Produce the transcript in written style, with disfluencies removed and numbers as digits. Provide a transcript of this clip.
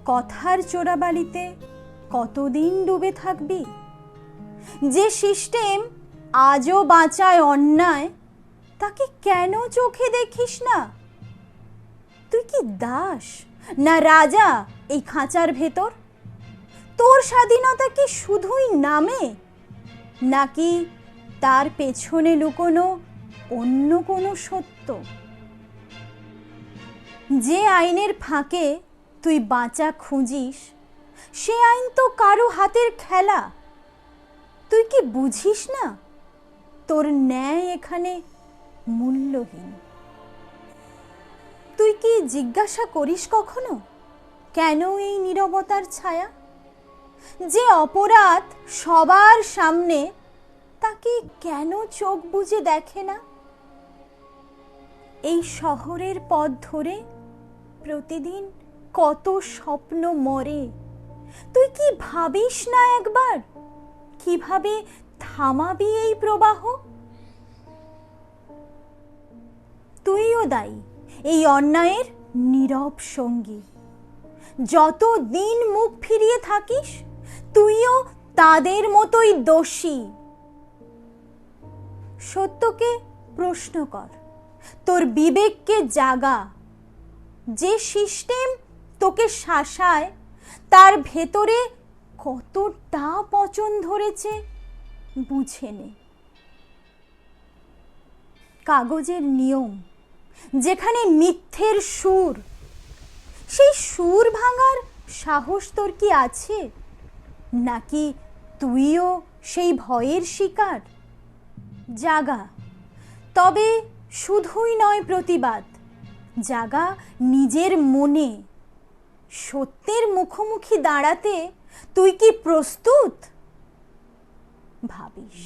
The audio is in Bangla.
কথার চোরাবালিতে কতদিন ডুবে থাকবি? যে সিস্টেম আজও বাঁচায় অন্যায়, তাকে কেন চোখে দেখিস না? তুই কি দাস না রাজা এই খাঁচার ভেতর? তোর স্বাধীনতা কি শুধুই নামে, নাকি তার পেছনে লুকোনো অন্য কোনো সত্য? যে আইনের ফাঁকে তুই বাঁচা খুঁজিস, সে আইন তো কারো হাতের খেলা। তুই কি বুঝিস না তোর ন্যায় এখানে মূল্যহীন? তুই কি জিজ্ঞাসা করিস কখনো কেন এই নীরবতার ছায়া? যে অপরাধ সবার সামনে, তাকে কেন চোখ বুজে দেখে না? এই শহরের পথ ধরে প্রতিদিন কত স্বপ্ন মরে। তুই কি ভাবিস না একবার কিভাবে থামাবি এই প্রবাহ? তুইও দায়ী এই অন্যায়ের নীরব সঙ্গী। যত দিন মুখ ফিরিয়ে থাকিস, তুইও তাদের মতোই দোষী। সত্যকে প্রশ্ন কর, তোর বিবেককে জাগা। যে সিস্টেম তোকে শাসায়, তার ভেতরে কতটা পচন ধরেছে বুঝে নে। কাগজের নিয়ম যেখানে মিথ্যের সুর, সেই সুর ভাঙার সাহস তোর কি আছে? নাকি তুইও সেই ভয়ের শিকার? জাগা, তবে শুধুই নয় প্রতিবাদ, জাগা নিজের মনে। সত্যের মুখোমুখি দাঁড়াতে তুই কি প্রস্তুত? ভাবিস।